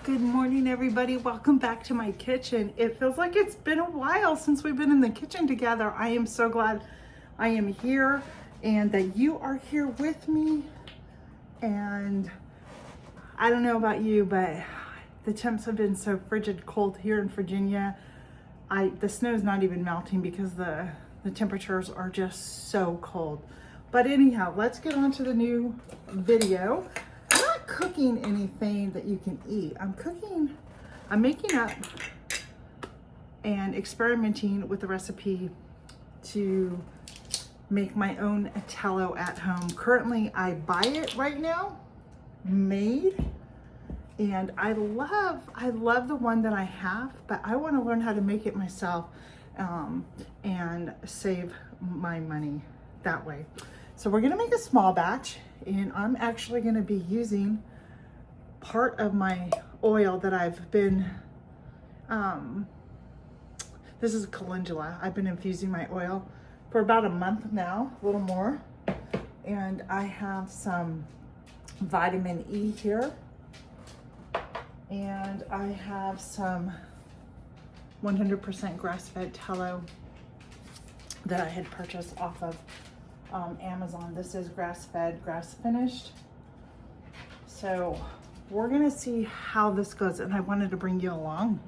Good morning, everybody. Welcome back to my kitchen. It feels like it's been a while since we've been in the kitchen together. I am so glad I am here and that you are here with me. And I don't know about you, but the temps have been so frigid cold here in Virginia. The snow's not even melting because the temperatures are just so cold. But anyhow, let's get on to the new video. I'm not cooking anything that you can eat. I'm making up and experimenting with the recipe to make my own tallow at home. Currently, I buy it right now, made, and I love the one that I have, but I want to learn how to make it myself and save my money that way. So we're gonna make a small batch, and I'm actually gonna be using part of my oil that I've been, this is calendula. I've been infusing my oil for about a month now, a little more. And I have some vitamin E here. And I have some 100% grass-fed tallow that I had purchased off of Amazon. This is grass-fed, grass-finished. So we're gonna see how this goes, and I wanted to bring you along.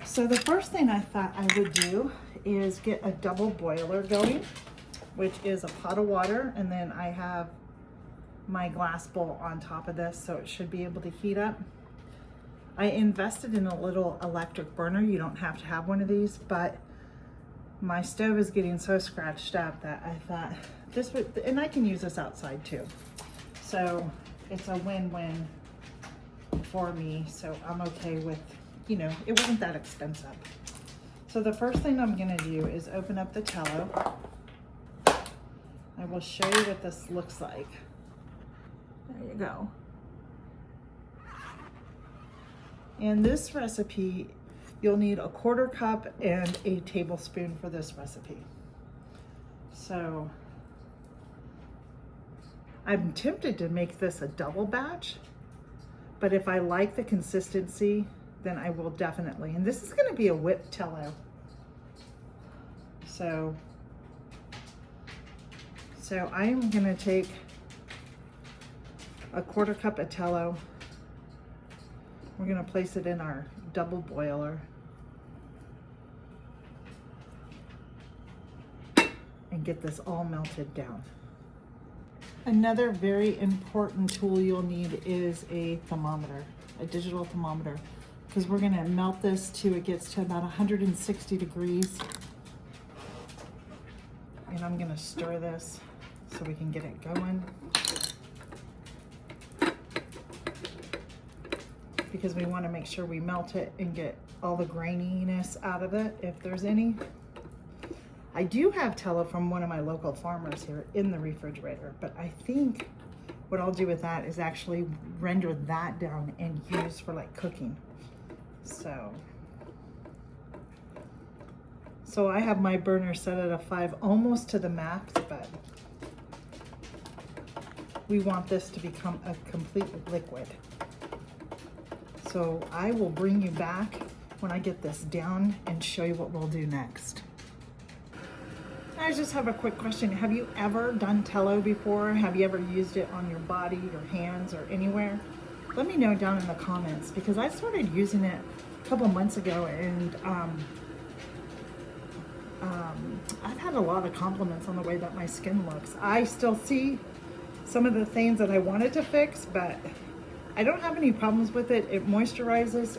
So the first thing I thought I would do is get a double boiler going, which is a pot of water, and then I have my glass bowl on top of this, so it should be able to heat up. I invested in a little electric burner. You don't have to have one of these, but my stove is getting so scratched up that I thought this would, and I can use this outside too. So it's a win-win for me. So I'm okay with, you know, it wasn't that expensive. So the first thing I'm gonna do is open up the tallow. I will show you what this looks like. There you go. And this recipe, you'll need a 1/4 cup and a tablespoon for this recipe. So I'm tempted to make this a double batch, but if I like the consistency, then I will definitely. And this is gonna be a whipped tallow. So I am gonna take a 1/4 cup of tallow. We're gonna place it in our double boiler and get this all melted down. Another very important tool you'll need is a thermometer, a digital thermometer, because we're gonna melt this till it gets to about 160 degrees. And I'm gonna stir this so we can get it going. Because we want to make sure we melt it and get all the graininess out of it, if there's any. I do have tallow from one of my local farmers here in the refrigerator, but I think what I'll do with that is actually render that down and use for like cooking. So I have my burner set at a 5, almost to the max, but we want this to become a complete liquid. So I will bring you back when I get this down and show you what we'll do next. I just have a quick question. Have you ever done tallow before? Have you ever used it on your body, your hands, or anywhere? Let me know down in the comments, because I started using it a couple months ago, and I've had a lot of compliments on the way that my skin looks. I still see some of the things that I wanted to fix, but I don't have any problems with it. It moisturizes,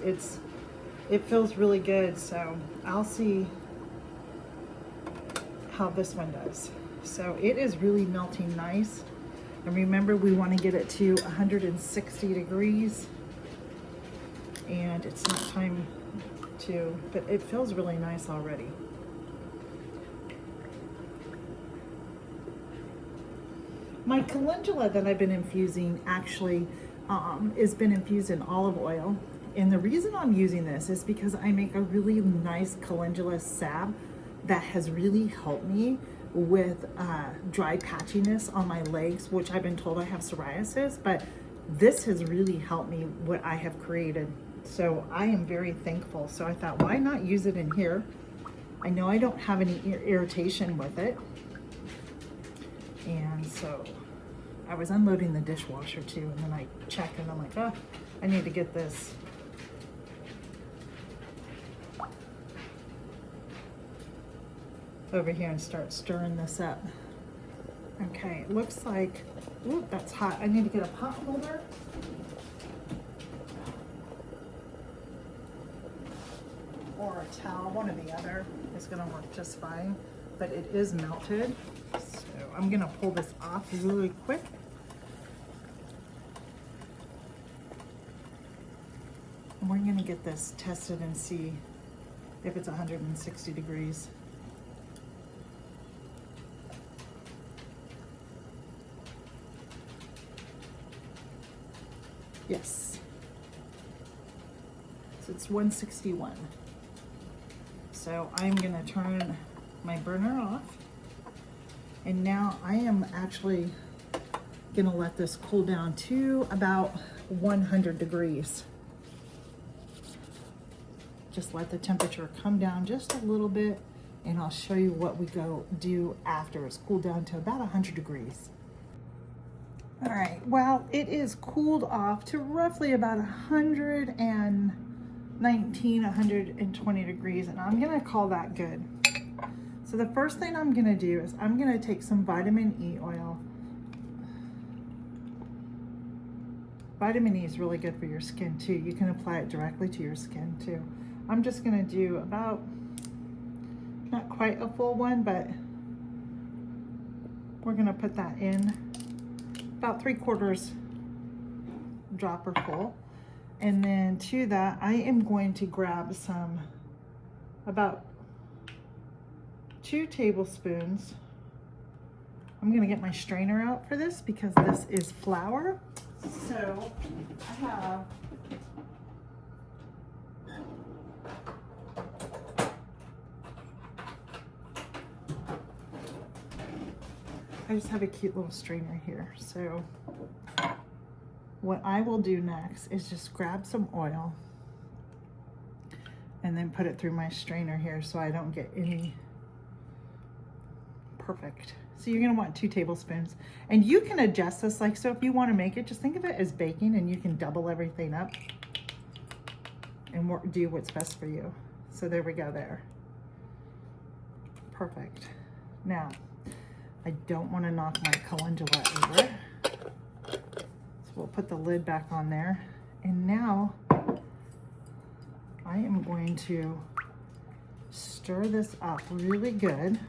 it feels really good. So I'll see how this one does. So it is really melting nice. And remember, we want to get it to 160 degrees. And it's not time to, but it feels really nice already. My calendula that I've been infusing actually has been infused in olive oil. And the reason I'm using this is because I make a really nice calendula salve that has really helped me with dry patchiness on my legs, which I've been told I have psoriasis, but this has really helped me what I have created. So I am very thankful. So I thought, why not use it in here? I know I don't have any irritation with it. And so I was unloading the dishwasher too, and then I checked and I'm like, oh, I need to get this. Over here and start stirring this up. Okay, it looks like, ooh, that's hot. I need to get a pot holder. Or a towel, one or the other is gonna work just fine, but it is melted. So I'm gonna pull this off really quick. And we're gonna get this tested and see if it's 160 degrees. Yes. So it's 161. So I'm gonna turn my burner off. And now I am actually gonna let this cool down to about 100 degrees. Just let the temperature come down just a little bit, and I'll show you what we go do after it's cooled down to about 100 degrees. All right, well, it is cooled off to roughly about 119, 120 degrees, and I'm gonna call that good. So the first thing I'm gonna do is I'm gonna take some vitamin E oil. Vitamin E is really good for your skin too. You can apply it directly to your skin too. I'm just gonna do about, not quite a full one, but we're gonna put that in. About 3/4 dropper full. And then to that, I am going to grab some, about 2 tablespoons. I'm gonna get my strainer out for this because this is flour. So I have I just have a cute little strainer here. So what I will do next is just grab some oil and then put it through my strainer here so I don't get any. Perfect. So you're gonna want 2 tablespoons, and you can adjust this, like, so if you want to make it, just think of it as baking, and you can double everything up and do what's best for you. So there we go there. Perfect. Now, I don't want to knock my calendula over. So we'll put the lid back on there. And now I am going to stir this up really good.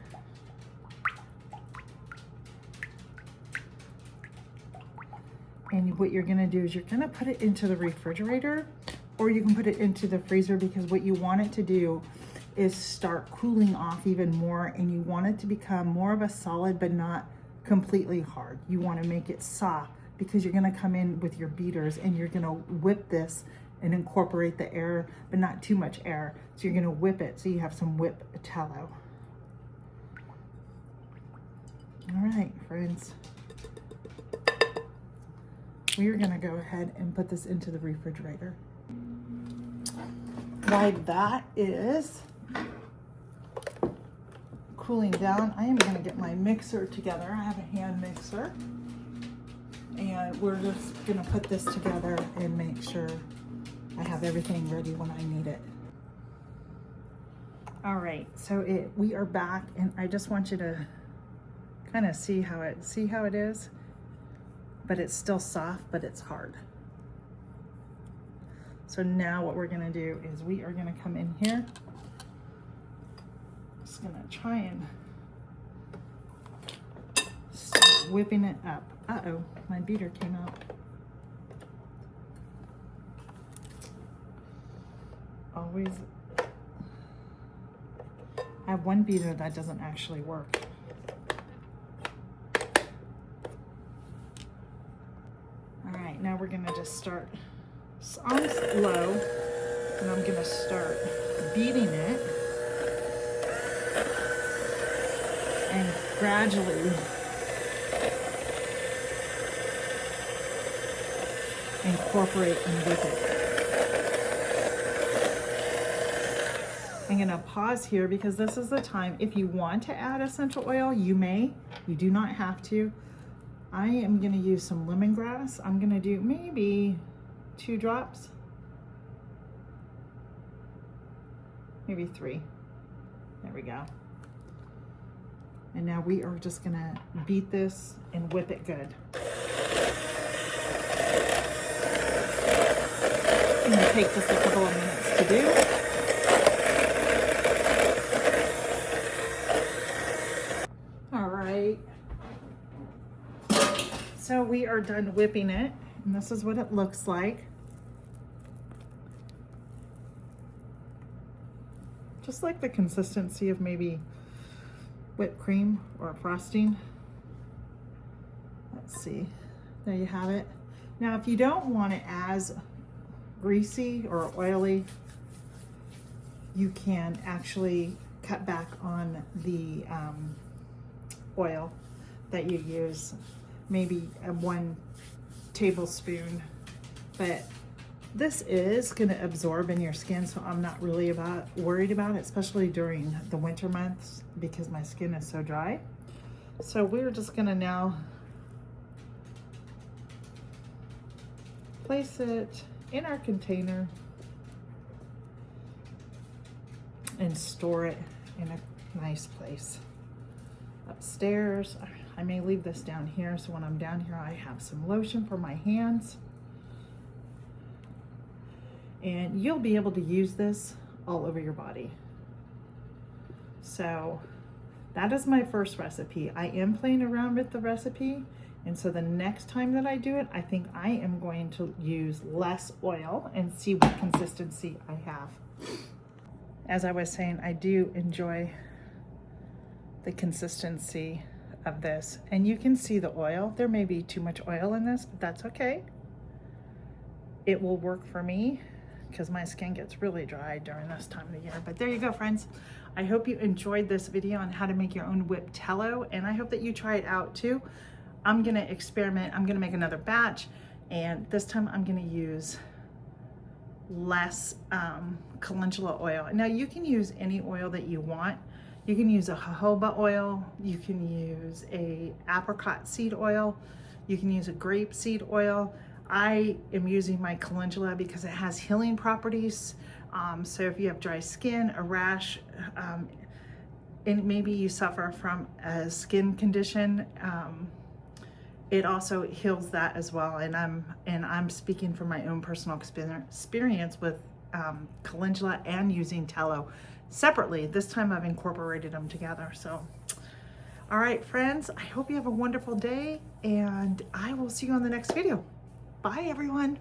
And what you're gonna do is you're gonna put it into the refrigerator, or you can put it into the freezer, because what you want it to do is start cooling off even more, and you want it to become more of a solid but not completely hard. You want to make it soft because you're going to come in with your beaters and you're going to whip this and incorporate the air, but not too much air. So you're going to whip it so you have some whip tallow. All right, friends. We are going to go ahead and put this into the refrigerator. While that is cooling down, I am going to get my mixer together. I have a hand mixer, and we're just going to put this together and make sure I have everything ready when I need it. All right, so we are back, and I just want you to kind of see how it is, but it's still soft, but it's hard. So now what we're gonna do is we are gonna come in here. Just gonna try and start whipping it up. Uh-oh, my beater came out. Always, I have one beater that doesn't actually work. All right, now we're gonna just start on low, and I'm gonna start beating it and gradually incorporate and whip it. I'm gonna pause here because this is the time. If you want to add essential oil, you may. You do not have to. I am gonna use some lemongrass. I'm gonna do maybe 2 drops. Maybe 3. There we go. And now we are just gonna beat this and whip it good. It's gonna take just a couple of minutes to do. All right. So we are done whipping it, and this is what it looks like. Just like the consistency of maybe whipped cream or frosting. Let's see, there you have it. Now, if you don't want it as greasy or oily, you can actually cut back on the oil that you use, maybe 1 tablespoon, but this is going to absorb in your skin, so I'm not really worried about it, especially during the winter months because my skin is so dry. So we're just going to now place it in our container and store it in a nice place. Upstairs, I may leave this down here, so when I'm down here I have some lotion for my hands. And you'll be able to use this all over your body. So that is my first recipe. I am playing around with the recipe, and so the next time that I do it, I think I am going to use less oil and see what consistency I have. As I was saying, I do enjoy the consistency of this, and you can see the oil. There may be too much oil in this, but that's okay. It will work for me because my skin gets really dry during this time of the year. But there you go, friends. I hope you enjoyed this video on how to make your own whipped tallow, and I hope that you try it out too. I'm gonna experiment. I'm gonna make another batch, and this time I'm gonna use less calendula oil. Now you can use any oil that you want. You can use a jojoba oil, you can use a apricot seed oil, you can use a grape seed oil. I am using my calendula because it has healing properties. So if you have dry skin, a rash, and maybe you suffer from a skin condition, it also heals that as well. And I'm speaking from my own personal experience with calendula and using tallow separately. This time I've incorporated them together. So, all right, friends, I hope you have a wonderful day, and I will see you on the next video. Bye, everyone.